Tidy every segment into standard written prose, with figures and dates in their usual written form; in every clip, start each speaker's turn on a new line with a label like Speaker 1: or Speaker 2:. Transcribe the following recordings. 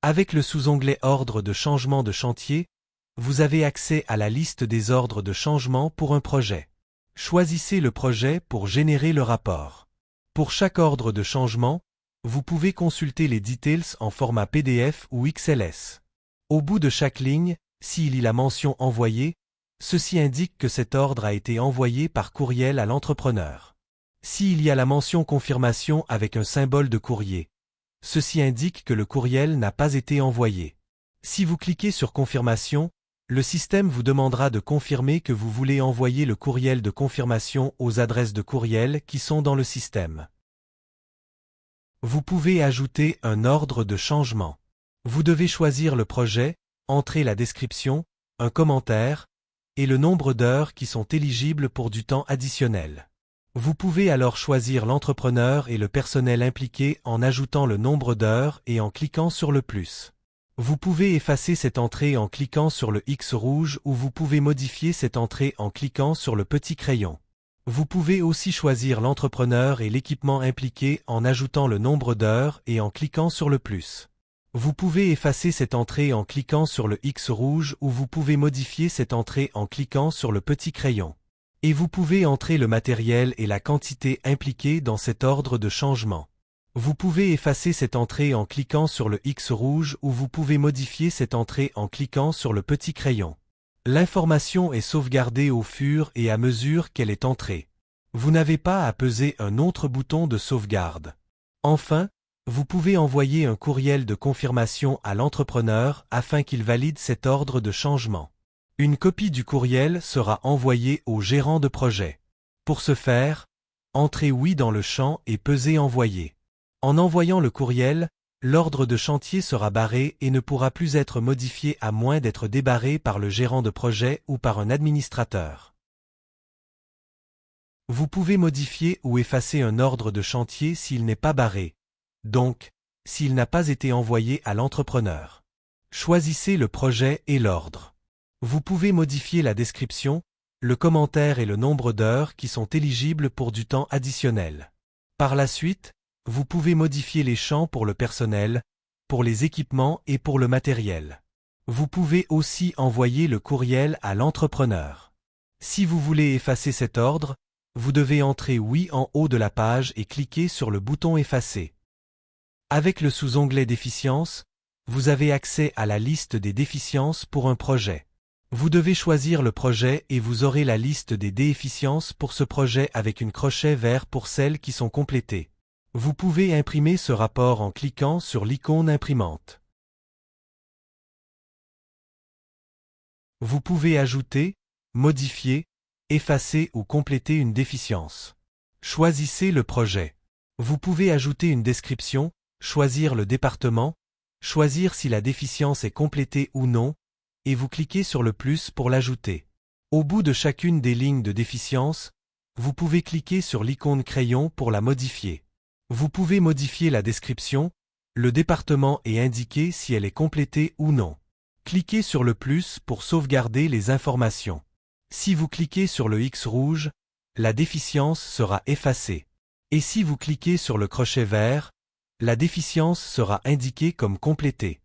Speaker 1: Avec le sous-onglet Ordre de changement de chantier, vous avez accès à la liste des ordres de changement pour un projet. Choisissez le projet pour générer le rapport. Pour chaque ordre de changement, vous pouvez consulter les details en format PDF ou XLS. Au bout de chaque ligne, s'il y a la mention Envoyer, ceci indique que cet ordre a été envoyé par courriel à l'entrepreneur. S'il y a la mention Confirmation avec un symbole de courrier, ceci indique que le courriel n'a pas été envoyé. Si vous cliquez sur Confirmation, le système vous demandera de confirmer que vous voulez envoyer le courriel de confirmation aux adresses de courriel qui sont dans le système. Vous pouvez ajouter un ordre de changement. Vous devez choisir le projet, entrer la description, un commentaire, et le nombre d'heures qui sont éligibles pour du temps additionnel. Vous pouvez alors choisir l'entrepreneur et le personnel impliqué en ajoutant le nombre d'heures et en cliquant sur le plus. Vous pouvez effacer cette entrée en cliquant sur le X rouge ou vous pouvez modifier cette entrée en cliquant sur le petit crayon. Vous pouvez aussi choisir l'entrepreneur et l'équipement impliqué en ajoutant le nombre d'heures et en cliquant sur le plus. Vous pouvez effacer cette entrée en cliquant sur le X rouge ou vous pouvez modifier cette entrée en cliquant sur le petit crayon. Et vous pouvez entrer le matériel et la quantité impliquée dans cet ordre de changement. Vous pouvez effacer cette entrée en cliquant sur le X rouge ou vous pouvez modifier cette entrée en cliquant sur le petit crayon. L'information est sauvegardée au fur et à mesure qu'elle est entrée. Vous n'avez pas à peser un autre bouton de sauvegarde. Enfin, vous pouvez envoyer un courriel de confirmation à l'entrepreneur afin qu'il valide cet ordre de changement. Une copie du courriel sera envoyée au gérant de projet. Pour ce faire, entrez oui dans le champ et pesez Envoyer. En envoyant le courriel, l'ordre de chantier sera barré et ne pourra plus être modifié à moins d'être débarré par le gérant de projet ou par un administrateur. Vous pouvez modifier ou effacer un ordre de chantier s'il n'est pas barré, donc, s'il n'a pas été envoyé à l'entrepreneur. Choisissez le projet et l'ordre. Vous pouvez modifier la description, le commentaire et le nombre d'heures qui sont éligibles pour du temps additionnel. Par la suite, vous pouvez modifier les champs pour le personnel, pour les équipements et pour le matériel. Vous pouvez aussi envoyer le courriel à l'entrepreneur. Si vous voulez effacer cet ordre, vous devez entrer oui en haut de la page et cliquer sur le bouton Effacer. Avec le sous-onglet Déficiences, vous avez accès à la liste des déficiences pour un projet. Vous devez choisir le projet et vous aurez la liste des déficiences pour ce projet avec une crochet vert pour celles qui sont complétées. Vous pouvez imprimer ce rapport en cliquant sur l'icône imprimante. Vous pouvez ajouter, modifier, effacer ou compléter une déficience. Choisissez le projet. Vous pouvez ajouter une description, choisir le département, choisir si la déficience est complétée ou non, et vous cliquez sur le plus pour l'ajouter. Au bout de chacune des lignes de déficience, vous pouvez cliquer sur l'icône crayon pour la modifier. Vous pouvez modifier la description, le département et indiquer si elle est complétée ou non. Cliquez sur le plus pour sauvegarder les informations. Si vous cliquez sur le X rouge, la déficience sera effacée. Et si vous cliquez sur le crochet vert, la déficience sera indiquée comme complétée.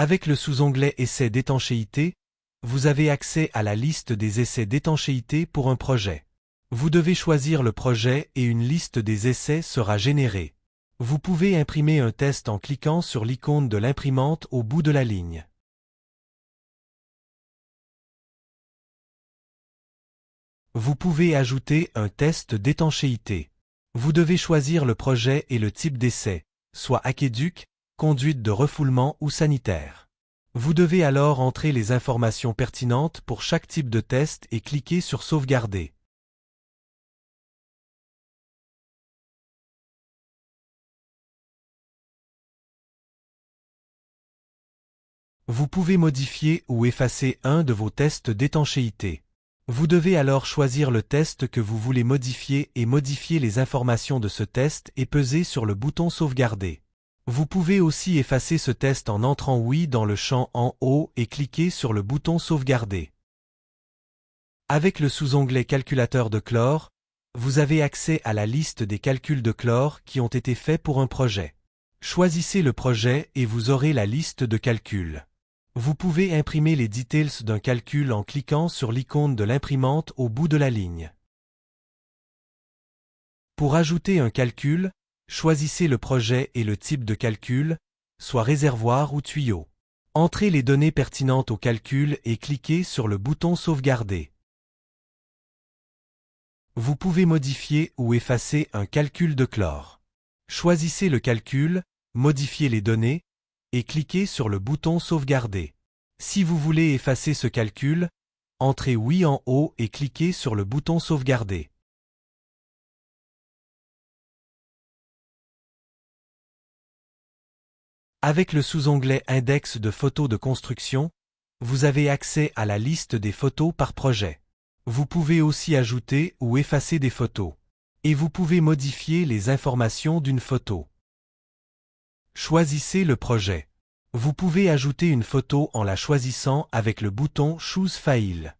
Speaker 1: Avec le sous-onglet Essais d'étanchéité, vous avez accès à la liste des essais d'étanchéité pour un projet. Vous devez choisir le projet et une liste des essais sera générée. Vous pouvez imprimer un test en cliquant sur l'icône de l'imprimante au bout de la ligne. Vous pouvez ajouter un test d'étanchéité. Vous devez choisir le projet et le type d'essai, soit aqueduc, conduite de refoulement ou sanitaire. Vous devez alors entrer les informations pertinentes pour chaque type de test et cliquer sur Sauvegarder. Vous pouvez modifier ou effacer un de vos tests d'étanchéité. Vous devez alors choisir le test que vous voulez modifier et modifier les informations de ce test et peser sur le bouton Sauvegarder. Vous pouvez aussi effacer ce test en entrant oui dans le champ en haut et cliquer sur le bouton Sauvegarder. Avec le sous-onglet Calculateur de chlore, vous avez accès à la liste des calculs de chlore qui ont été faits pour un projet. Choisissez le projet et vous aurez la liste de calculs. Vous pouvez imprimer les details d'un calcul en cliquant sur l'icône de l'imprimante au bout de la ligne. Pour ajouter un calcul, choisissez le projet et le type de calcul, soit réservoir ou tuyau. Entrez les données pertinentes au calcul et cliquez sur le bouton Sauvegarder. Vous pouvez modifier ou effacer un calcul de chlore. Choisissez le calcul, modifiez les données, et cliquez sur le bouton Sauvegarder. Si vous voulez effacer ce calcul, entrez Oui en haut et cliquez sur le bouton Sauvegarder. Avec le sous-onglet Index de photos de construction, vous avez accès à la liste des photos par projet. Vous pouvez aussi ajouter ou effacer des photos. Et vous pouvez modifier les informations d'une photo. Choisissez le projet. Vous pouvez ajouter une photo en la choisissant avec le bouton Choose File.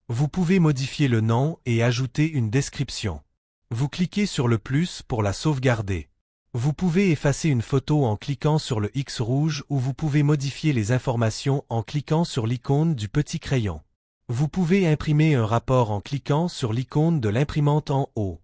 Speaker 1: Vous pouvez modifier le nom et ajouter une description. Vous cliquez sur le plus pour la sauvegarder. Vous pouvez effacer une photo en cliquant sur le X rouge ou vous pouvez modifier les informations en cliquant sur l'icône du petit crayon. Vous pouvez imprimer un rapport en cliquant sur l'icône de l'imprimante en haut.